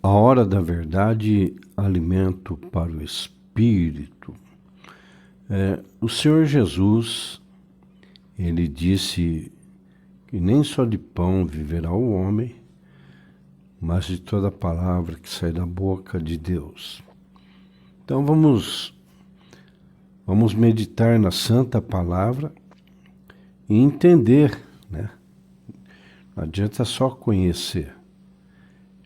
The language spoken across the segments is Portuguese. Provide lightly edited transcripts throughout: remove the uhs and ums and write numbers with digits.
A hora da verdade, alimento para o espírito. O Senhor Jesus, ele disse que nem só de pão viverá o homem, mas de toda palavra que sai da boca de Deus. Então vamos meditar na santa palavra e entender, né? Não adianta só conhecer.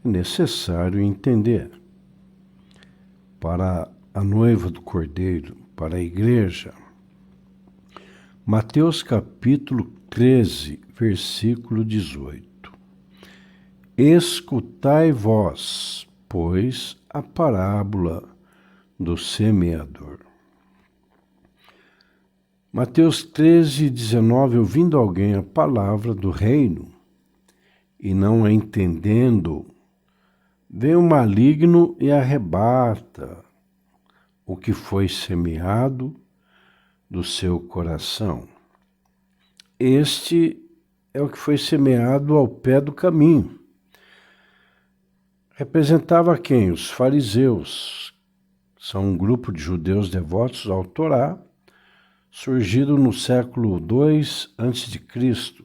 É necessário entender. Para a noiva do Cordeiro, para a igreja. Mateus capítulo 13, versículo 18. Escutai vós, pois, a parábola do semeador. Mateus 13, 19. Ouvindo alguém a palavra do reino e não a entendendo, vem o maligno e arrebata o que foi semeado do seu coração. Este é o que foi semeado ao pé do caminho. Representava quem? Os fariseus. São um grupo de judeus devotos ao Torá, surgido no século II a.C.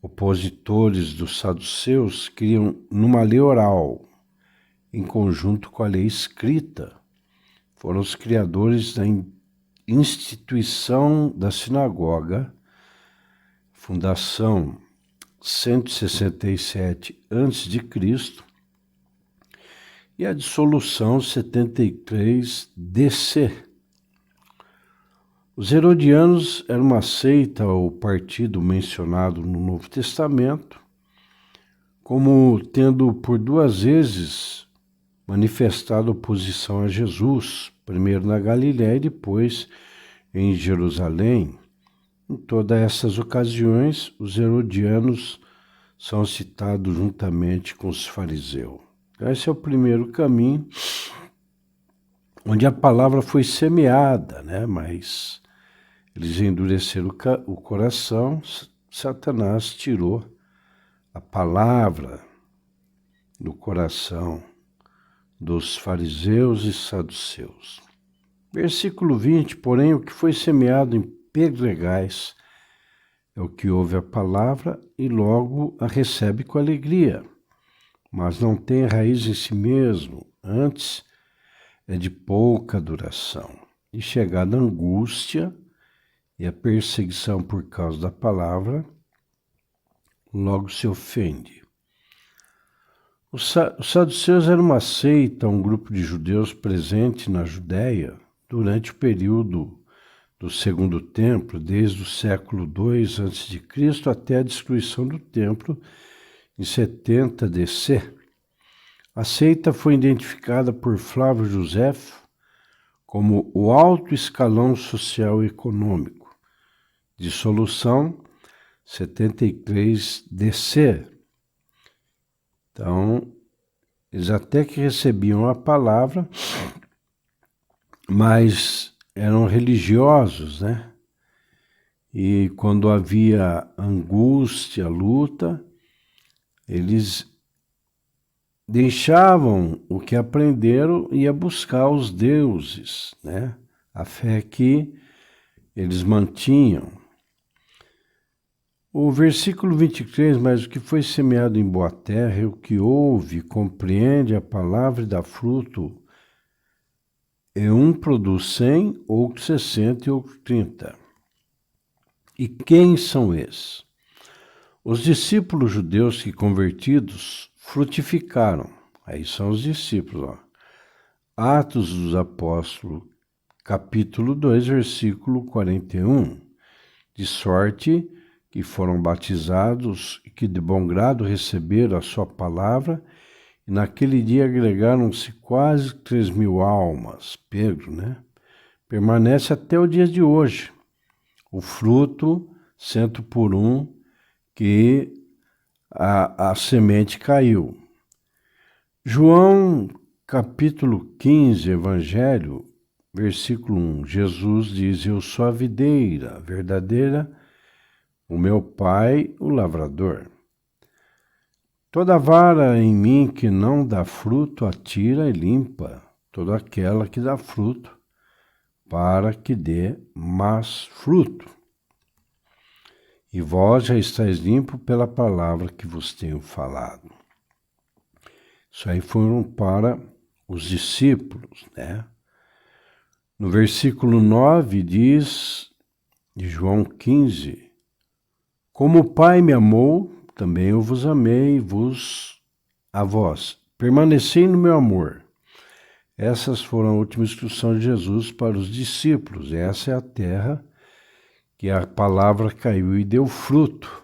Opositores dos saduceus criam numa lei oral, em conjunto com a lei escrita. Foram os criadores da instituição da sinagoga, fundação 167 a.C., e a dissolução 73 DC. Os herodianos eram uma seita ou partido mencionado no Novo Testamento, como tendo por duas vezes manifestado oposição a Jesus, primeiro na Galiléia e depois em Jerusalém. Em todas essas ocasiões, os herodianos são citados juntamente com os fariseus. Esse é o primeiro caminho, onde a palavra foi semeada, né? Mas eles endureceram o coração, Satanás tirou a palavra do coração dos fariseus e saduceus. Versículo 20, porém, o que foi semeado em pedregais é o que ouve a palavra e logo a recebe com alegria, mas não tem raiz em si mesmo, antes é de pouca duração. E chegada a angústia e a perseguição por causa da palavra, logo se ofende. Os saduceus eram uma seita, um grupo de judeus presente na Judéia durante o período do Segundo Templo, desde o século II a.C. até a destruição do templo em 70 DC. A seita foi identificada por Flávio Joséfo como o alto escalão social e econômico. Dissolução 73 DC. Então, eles até que recebiam a palavra, mas eram religiosos, né? E quando havia angústia, luta, eles deixavam o que aprenderam e ia buscar os deuses, né? A fé que eles mantinham. O versículo 23, mas o que foi semeado em boa terra é o que ouve, compreende a palavra e dá fruto. Um produz 100, outro 60 e outro 30. E quem são esses? Os discípulos judeus que convertidos frutificaram. Aí são os discípulos. Atos dos Apóstolos, capítulo 2, versículo 41. De sorte que foram batizados e que de bom grado receberam a sua palavra, e naquele dia agregaram-se quase 3.000 almas. Pedro, né? Permanece até o dia de hoje. O fruto, 100 por 1, que a semente caiu. João, capítulo 15, Evangelho, versículo 1. Jesus diz, eu sou a videira verdadeira, o meu pai, o lavrador. Toda vara em mim que não dá fruto, atira e limpa toda aquela que dá fruto, para que dê mais fruto. E vós já estáis limpo pela palavra que vos tenho falado. Isso aí foram para os discípulos, né? No versículo 9 diz, de João 15, como o Pai me amou, também eu vos amei, a vós. Permanecei no meu amor. Essas foram a última instrução de Jesus para os discípulos. Essa é a terra que a palavra caiu e deu fruto.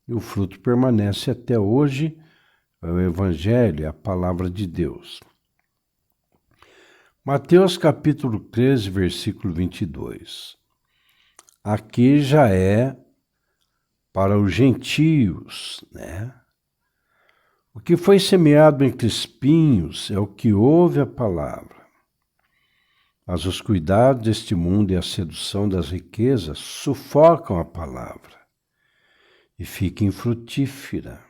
E o fruto permanece até hoje, é o Evangelho, é a palavra de Deus. Mateus capítulo 13, versículo 22. Aqui já é para os gentios, né? O que foi semeado entre espinhos é o que ouve a palavra. Mas os cuidados deste mundo e a sedução das riquezas sufocam a palavra e fica infrutífera.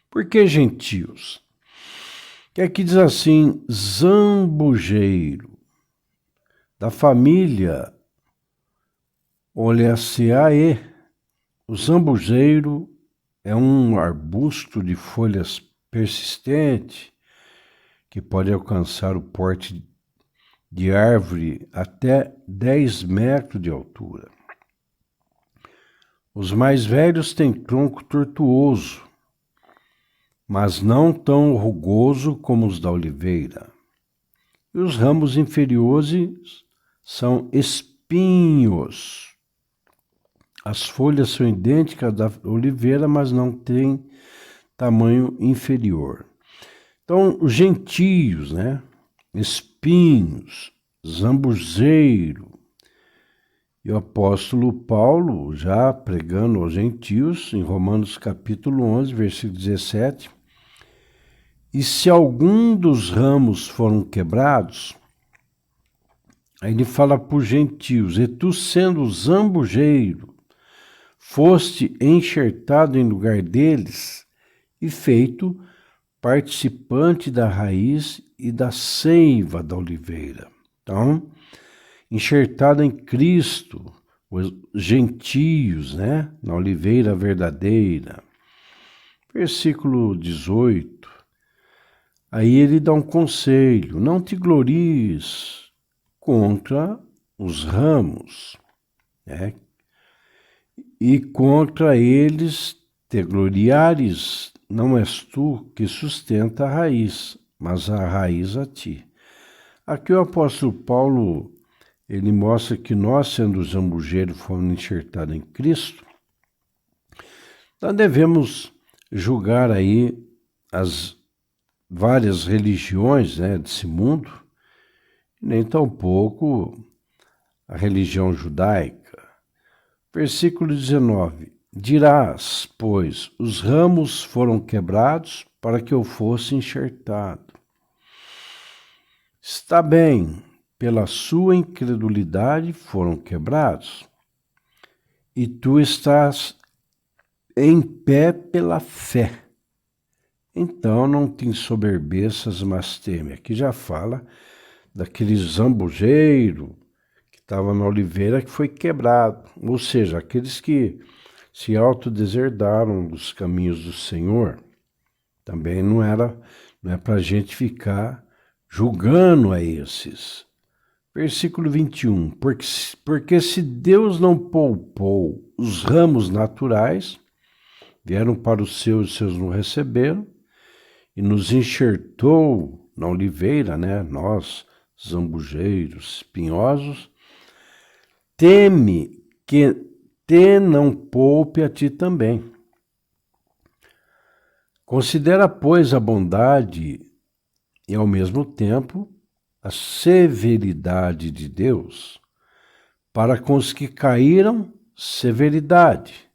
Por que gentios? Que aqui diz assim, zambujeiro, da família Oleaceae. O zambujeiro é um arbusto de folhas persistente que pode alcançar o porte de árvore até 10 metros de altura. Os mais velhos têm tronco tortuoso, mas não tão rugoso como os da oliveira. E os ramos inferiores são espinhos. As folhas são idênticas da oliveira, mas não têm tamanho inferior. Então, os gentios, né? Espinhos, zambujeiro. E o apóstolo Paulo, já pregando aos gentios, em Romanos capítulo 11, versículo 17, e se algum dos ramos foram quebrados, aí ele fala para os gentios, e tu sendo zambujeiro, foste enxertado em lugar deles e feito participante da raiz e da seiva da oliveira. Então, enxertado em Cristo, os gentios, né? Na oliveira verdadeira. Versículo 18. Aí ele dá um conselho, não te glories contra os ramos, né? E contra eles te gloriares, não és tu que sustenta a raiz, mas a raiz a ti. Aqui o apóstolo Paulo, ele mostra que nós, sendo zambujeiros, fomos enxertados em Cristo, nós devemos julgar aí as várias religiões, né, desse mundo, nem tampouco a religião judaica. Versículo 19. Dirás, pois, os ramos foram quebrados para que eu fosse enxertado. Está bem, pela sua incredulidade foram quebrados, e tu estás em pé pela fé. Então não te ensoberbeças, mas teme. Aqui já fala daquele zambujeiro que estava na oliveira que foi quebrado. Ou seja, aqueles que se autodeserdaram dos caminhos do Senhor. Também não é para a gente ficar julgando a esses. Versículo 21. Porque se Deus não poupou os ramos naturais, vieram para os seus não receberam, e nos enxertou na oliveira, né? Nós, zambujeiros, espinhosos, teme que te não poupe a ti também. Considera, pois, a bondade e, ao mesmo tempo, a severidade de Deus, para com os que caíram, severidade,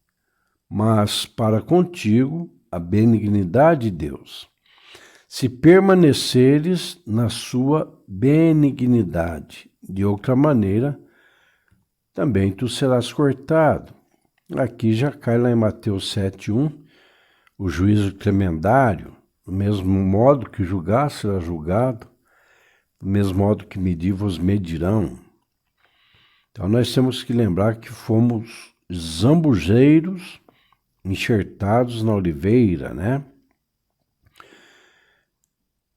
mas para contigo, a benignidade de Deus. Se permaneceres na sua benignidade, de outra maneira, também tu serás cortado. Aqui já cai lá em Mateus 7:1, o juízo tremendário, do mesmo modo que julgar será julgado, do mesmo modo que medir vos medirão. Então nós temos que lembrar que fomos zambujeiros enxertados na oliveira, né?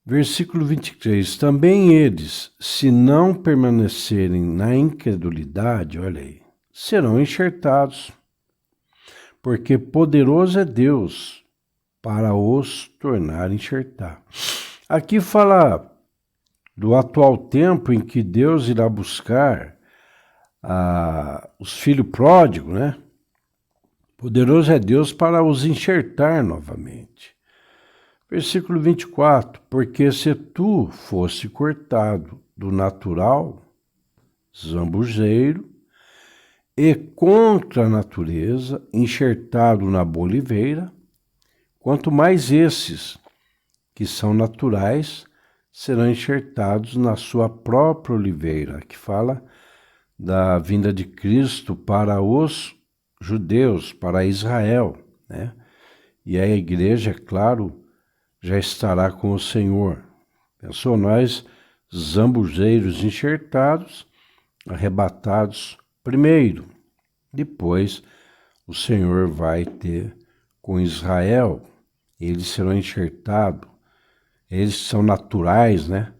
Versículo 23. Também eles, se não permanecerem na incredulidade, olha aí, serão enxertados, porque poderoso é Deus para os tornar a enxertar. Aqui fala do atual tempo em que Deus irá buscar os filhos pródigos, né? Poderoso é Deus para os enxertar novamente. Versículo 24, porque se tu fosse cortado do natural, zambujeiro, e contra a natureza, enxertado na boa oliveira, quanto mais esses, que são naturais, serão enxertados na sua própria oliveira, que fala da vinda de Cristo para os judeus, para Israel, né? E a igreja, é claro, já estará com o Senhor. Pensou nós, zambujeiros enxertados, arrebatados primeiro. Depois, o Senhor vai ter com Israel. Eles serão enxertados. Eles são naturais, né?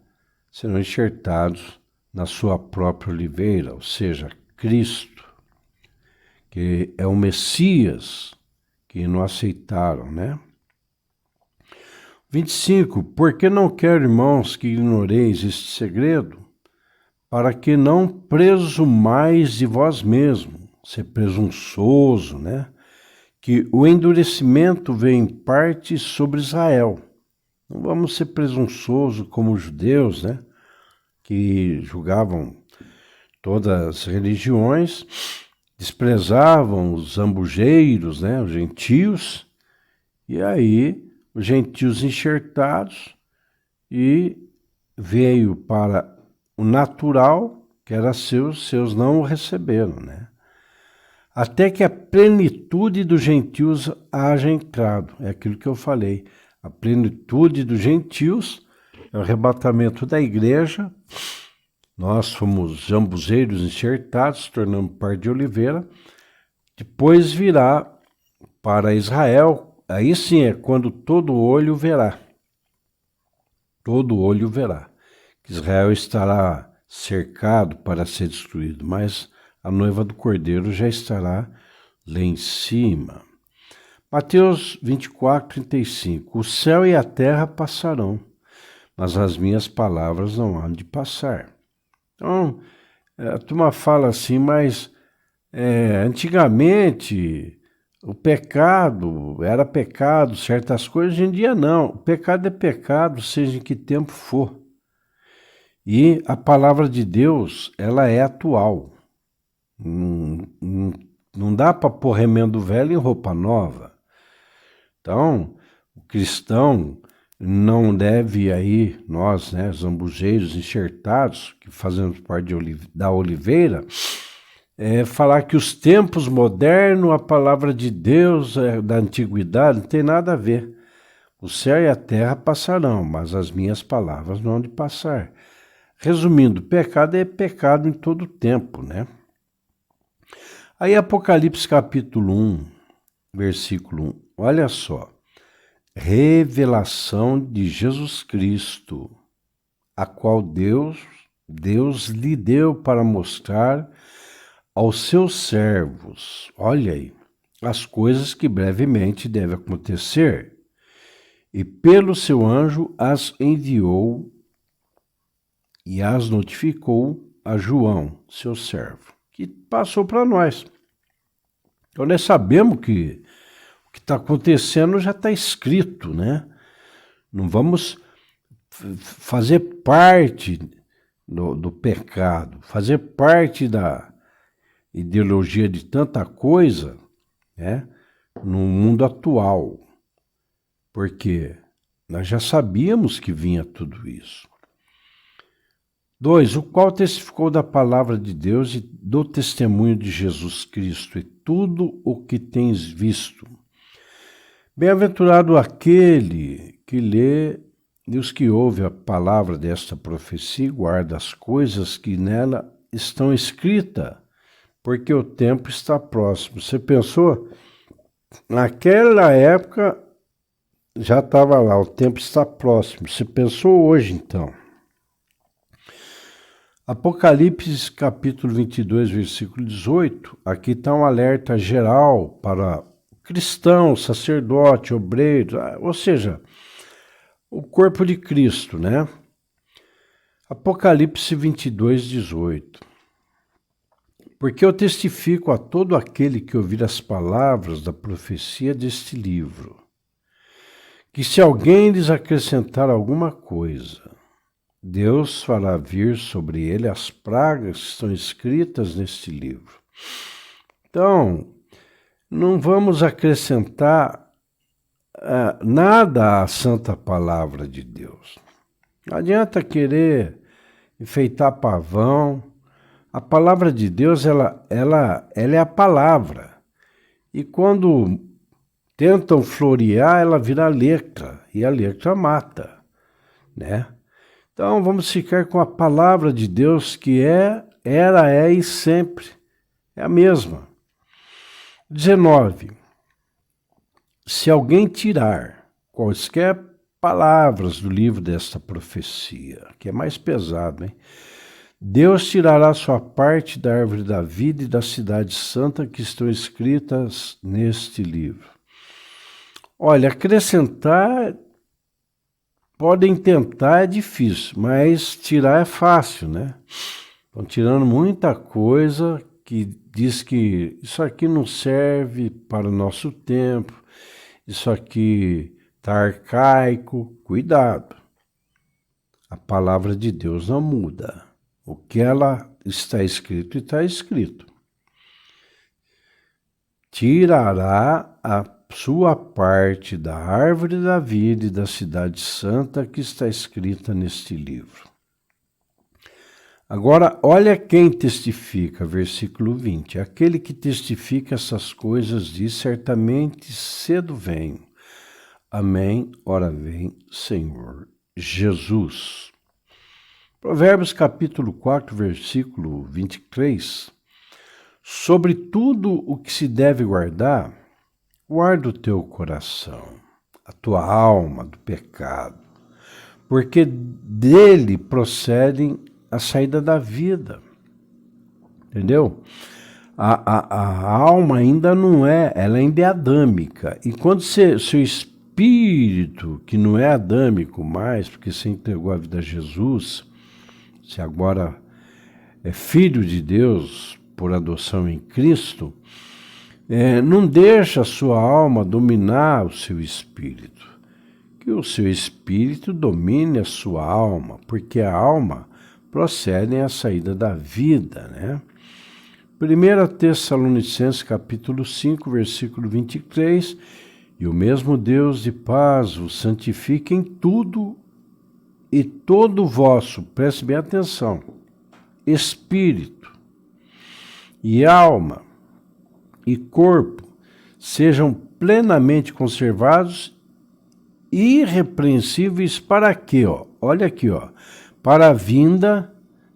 Serão enxertados na sua própria oliveira, ou seja, Cristo, que é o Messias que não aceitaram, né? 25. Porque não quero, irmãos, que ignoreis este segredo, para que não presumais de vós mesmo, ser presunçoso, né? Que o endurecimento vem em parte sobre Israel. Não vamos ser presunçosos como os judeus, né? Que julgavam todas as religiões, desprezavam os zambujeiros, né? Os gentios, e aí os gentios enxertados, e veio para o natural, que era seus não o receberam, né? Até que a plenitude dos gentios haja entrado. É aquilo que eu falei. A plenitude dos gentios é o arrebatamento da igreja. Nós fomos zambuzeiros enxertados, tornamos par de oliveira. Depois virá para Israel. Aí sim é quando todo olho verá. Todo olho verá. Israel estará cercado para ser destruído, mas a noiva do Cordeiro já estará lá em cima. Mateus 24, 35. O céu e a terra passarão, mas as minhas palavras não hão de passar. Então, a turma fala assim, mas antigamente o pecado era pecado, certas coisas, hoje em dia não. O pecado é pecado, seja em que tempo for. E a palavra de Deus, ela é atual. Não dá para pôr remendo velho em roupa nova. Então, o cristão não deve aí, nós, né, zambujeiros enxertados, que fazemos parte da oliveira, falar que os tempos modernos, a palavra de Deus da antiguidade, não tem nada a ver. O céu e a terra passarão, mas as minhas palavras não hão de passar. Resumindo, pecado é pecado em todo tempo, né? Aí Apocalipse capítulo 1, versículo 1, olha só. Revelação de Jesus Cristo, a qual Deus lhe deu para mostrar aos seus servos, olha aí, as coisas que brevemente devem acontecer, e pelo seu anjo as enviou e as notificou a João, seu servo, que passou para nós. Então nós sabemos que o que está acontecendo já está escrito, né? Não vamos fazer parte do pecado, fazer parte da ideologia de tanta coisa, né? No mundo atual. Porque nós já sabíamos que vinha tudo isso. 2. O qual testificou da palavra de Deus e do testemunho de Jesus Cristo e tudo o que tens visto. Bem-aventurado aquele que lê e os que ouvem a palavra desta profecia e guarda as coisas que nela estão escritas, porque o tempo está próximo. Você pensou? Naquela época já estava lá, o tempo está próximo. Você pensou hoje, então? Apocalipse capítulo 22, versículo 18, aqui está um alerta geral para cristão, sacerdote, obreiro, ou seja, o corpo de Cristo, né? Apocalipse 22, 18. Porque eu testifico a todo aquele que ouvir as palavras da profecia deste livro, que se alguém lhes acrescentar alguma coisa, Deus fará vir sobre ele as pragas que estão escritas neste livro. Então, não vamos acrescentar nada à santa palavra de Deus. Não adianta querer enfeitar pavão. A palavra de Deus, ela é a palavra. E quando tentam florear, ela vira letra. E a letra mata, né? Então, vamos ficar com a palavra de Deus que era e sempre é a mesma. 19. Se alguém tirar quaisquer palavras do livro desta profecia, que é mais pesado, hein? Deus tirará sua parte da árvore da vida e da cidade santa que estão escritas neste livro. Olha, acrescentar... Podem tentar, é difícil, mas tirar é fácil, né? Estão tirando muita coisa que diz que isso aqui não serve para o nosso tempo, isso aqui está arcaico. Cuidado, a palavra de Deus não muda. O que ela está escrito, está escrito. Tirará a sua parte da árvore da vida e da cidade santa que está escrita neste livro. Agora, olha quem testifica, versículo 20. Aquele que testifica essas coisas diz, certamente cedo venho. Amém, ora vem, Senhor Jesus. Provérbios capítulo 4, versículo 23. Sobre tudo o que se deve guardar, guarda o teu coração, a tua alma do pecado, porque dele procedem a saída da vida. Entendeu? A alma ainda não ela ainda é adâmica. E quando seu espírito, que não é adâmico mais, porque você entregou a vida a Jesus, você agora é filho de Deus por adoção em Cristo, não deixa a sua alma dominar o seu espírito. Que o seu espírito domine a sua alma, porque a alma procede à saída da vida, né? 1 Tessalonicenses capítulo 5, versículo 23, e o mesmo Deus de paz vos santifique em tudo e todo o vosso, preste bem atenção, espírito e alma e corpo sejam plenamente conservados e irrepreensíveis para quê? Olha aqui, para a vinda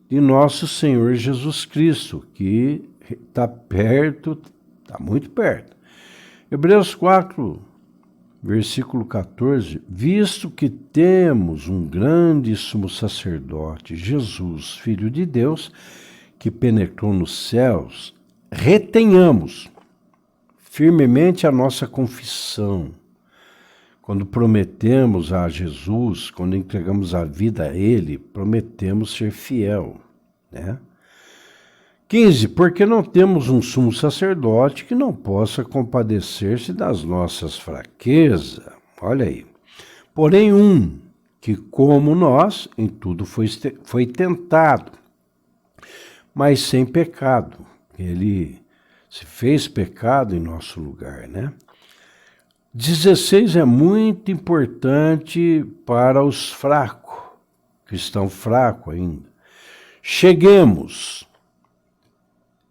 de nosso Senhor Jesus Cristo, que está perto, está muito perto. Hebreus 4, versículo 14, visto que temos um grande sumo sacerdote, Jesus, Filho de Deus, que penetrou nos céus, retenhamos firmemente a nossa confissão. Quando prometemos a Jesus, quando entregamos a vida a Ele, prometemos ser fiel, né? 15. Porque não temos um sumo sacerdote que não possa compadecer-se das nossas fraquezas. Olha aí. Porém, que como nós, em tudo foi tentado, mas sem pecado. Ele se fez pecado em nosso lugar, né? 16 é muito importante para os fracos, que estão fracos ainda. Cheguemos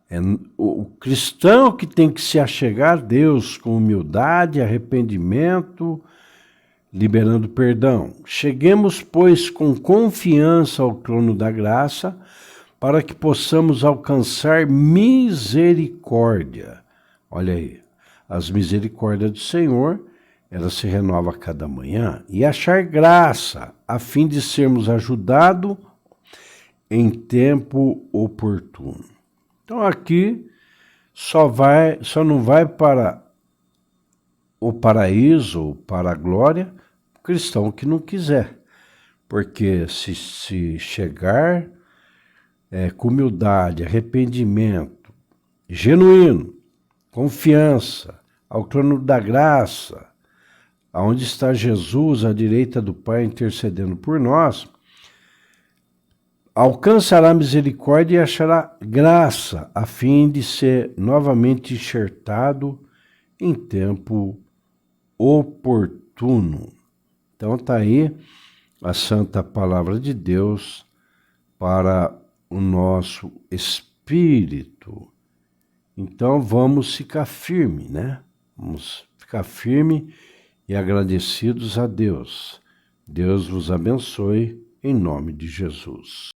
É o cristão que tem que se achegar a Deus com humildade, arrependimento, liberando perdão. Cheguemos, pois, com confiança ao trono da graça, para que possamos alcançar misericórdia. Olha aí, as misericórdias do Senhor, ela se renova a cada manhã, e achar graça, a fim de sermos ajudados em tempo oportuno. Então aqui só não vai para o paraíso ou para a glória o cristão que não quiser. Porque se chegar com humildade, arrependimento, genuíno, confiança, ao trono da graça, aonde está Jesus à direita do Pai intercedendo por nós, alcançará misericórdia e achará graça, a fim de ser novamente enxertado em tempo oportuno. Então está aí a santa palavra de Deus para o nosso espírito. Então vamos ficar firme, né? Vamos ficar firme e agradecidos a Deus. Deus vos abençoe em nome de Jesus.